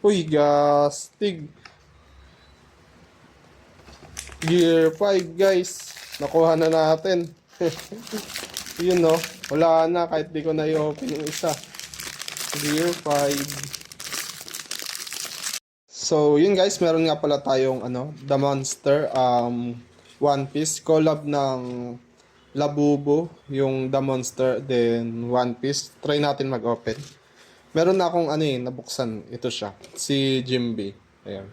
Uy, gastig. Gear 5 guys. Nakuha na natin. Yun no. Wala na kahit di ko na i-open yung isa. Gear 5. So, yun guys, meron nga pala tayong The Monster One Piece collab ng Labubu, yung The Monster, then One Piece. Try natin mag-open. Meron na akong nabuksan. Ito siya, si Jimbe. Ayan.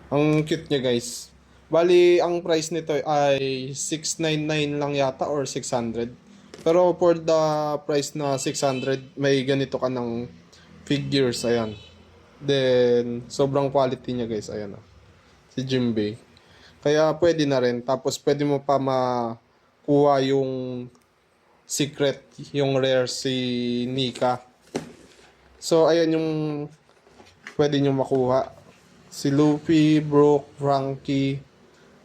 Ang cute niya guys. Bali, ang price nito ay 699 lang yata or 600. Pero for the price na 600, may ganito ka ng figures. Ayan. Then, sobrang quality niya guys. Ayan o. Si Jimbe. Kaya pwede na rin. Tapos pwede mo pa makuha yung secret, yung rare si Nika. So, ayan yung pwede nyo makuha. Si Luffy, Brook, Frankie,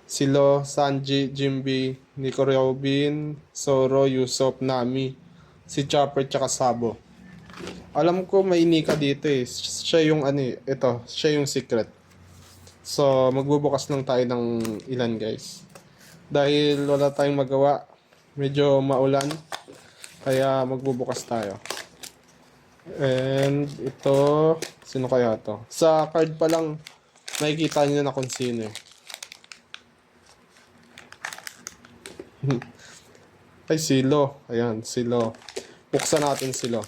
Silo, Sanji, Jimbe, Nico Robin, Zoro, Usopp, Nami, si Chopper, tsaka Sabo. Alam ko may Nika dito eh. Siya yung ito, siya yung secret. So, magbubukas lang tayo ng ilan guys. Dahil wala tayong magawa, medyo maulan, kaya magbubukas tayo. And ito, sino kaya to? Sa card pa lang, nakikita niyo na kung sino eh. Ay, Silo. Ayan, Silo. Buksan natin Silo.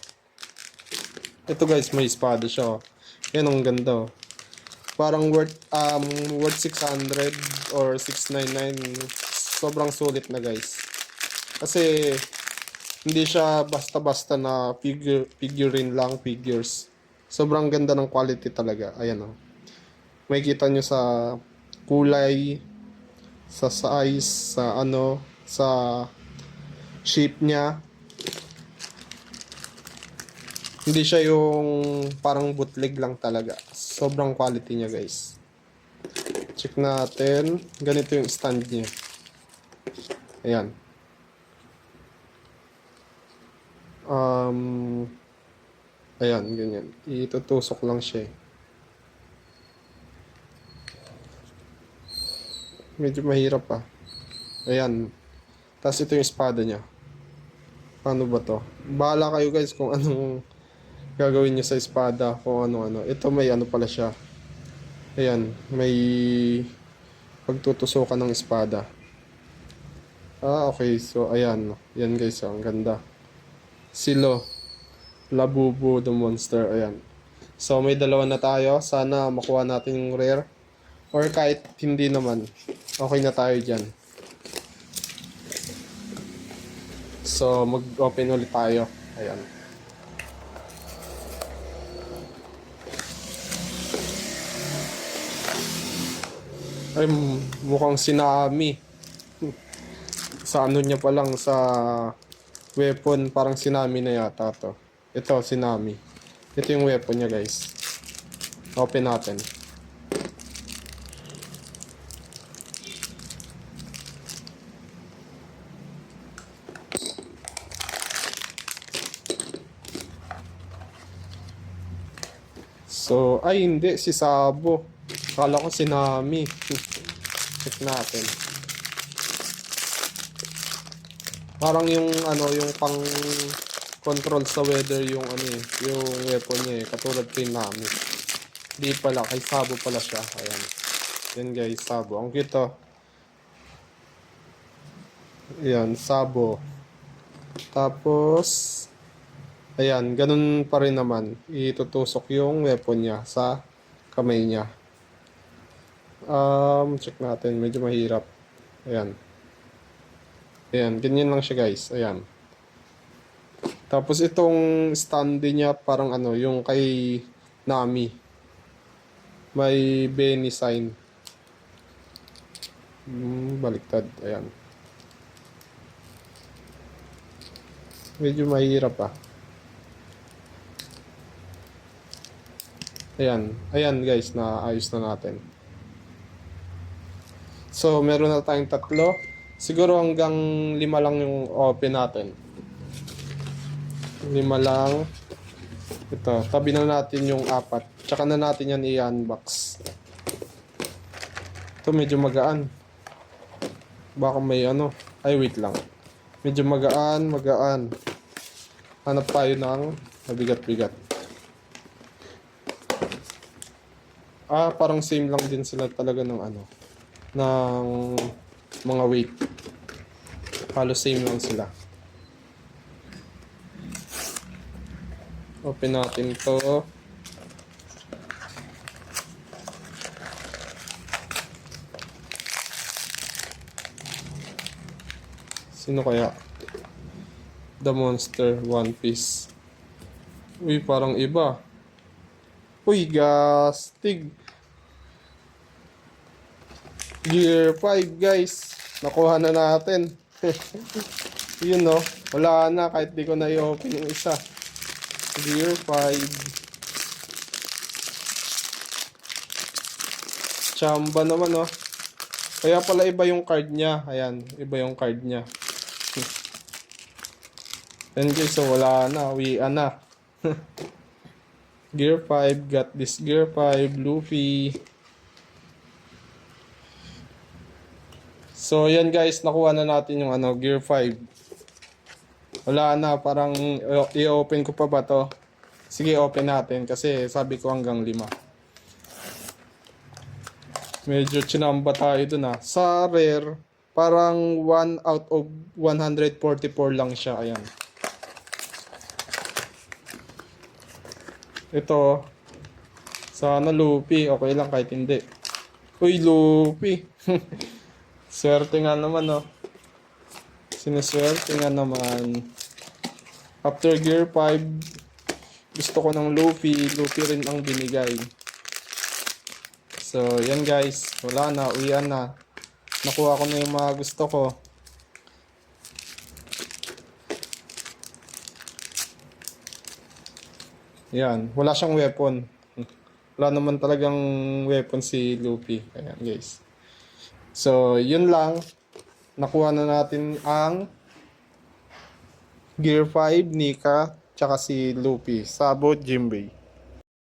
Ito guys, may espada siya. Yan, ang ganda. Parang worth 600 or 699. Sobrang sulit na guys. Kasi hindi siya basta-basta na figurine lang, figures. Sobrang ganda ng quality talaga. Ayan o. Makikita nyo sa kulay, sa size, sa shape niya. Hindi siya yung parang bootleg lang talaga. Sobrang quality niya guys. Check natin. Ganito yung stand niya. Ayan. Ayan, ganyan. Itutusok lang siya. Medyo mahirap pa. Ayan. Tapos ito yung espada niya. Paano ba to? Bahala kayo guys kung anong gagawin niyo sa espada, kung ano-ano. Ito may pala siya. Ayan, may pagtutusukan ng espada. Okay. So, ayan. Yan guys, ang ganda. Silo. Labubu, the monster. Ayan. So, may dalawa na tayo. Sana makuha natin yung rare. Or kahit hindi naman, okay na tayo dyan. So, mag-open ulit tayo. Ayan. Ay, mukhang si Nami. Sa niya pa lang, sa weapon, parang si Nami na yata to. Ito, si Nami. Ito yung weapon niya guys. Open natin. So, ay hindi, si Sabo. Akala ko si Nami. Check natin. Parang yung yung pang control sa weather yung yung weapon niya eh. Katulad kay Nami. Di pala, kay Sabo pala siya. Ayan. Yan guys, Sabo. Ang cute oh. Ayan, Sabo. Tapos, ayan, ganun pa rin naman. Itutusok yung weapon niya sa kamay niya. Check natin. Medyo mahirap. Ayan. Ayan. Ganyan lang siya guys. Ayan. Tapos itong stand niya parang yung kay Nami. May Benny sign. Baliktad. Ayan. Medyo mahirap ah. Ayan. Ayan guys. Naayos na natin. So, meron na tayong 3. Siguro hanggang 5 lang yung open natin. 5 lang. Ito, tabi na natin yung 4. Tsaka na natin yan i-unbox. Ito medyo magaan. Baka may ano. Ay, wait lang. Medyo magaan. Hanap tayo ng mabigat-bigat. Parang same lang din sila talaga ng ano. Ng mga weight. Halos same lang sila. Open natin to. Sino kaya? The Monster One Piece. Uy, parang iba. Uy, gastig. Gear 5, guys. Nakuha na natin. Yun, no? Wala na kahit di ko na i-open yung isa. Gear 5. Chamba naman, no? Kaya pala iba yung card niya. Ayan, iba yung card niya. Then guys, so wala na. Uwian na. Gear 5. Got this Gear 5. Luffy. So, yan guys. Nakuha na natin yung ano, Gear 5. Wala na. Parang i-open ko pa ba to? Sige, open natin. Kasi sabi ko hanggang 5. Medyo chinamba tayo dun ah. Sa rare, parang 1 out of 144 lang siya. Ayan. Ito, sana Luffy. Okay lang kahit hindi. Uy, Luffy. Swerte nga naman, no? Sinuswerte nga naman. After Gear 5, gusto ko ng Luffy. Luffy rin ang binigay. So, yan guys. Wala na. Uwian na. Nakuha ko na yung mga gusto ko. Yan. Wala siyang weapon. Wala naman talagang weapon si Luffy. Ayan guys. So, yun lang. Nakuha na natin ang Gear 5, Nika, tsaka si Luffy sa boat Jinbei.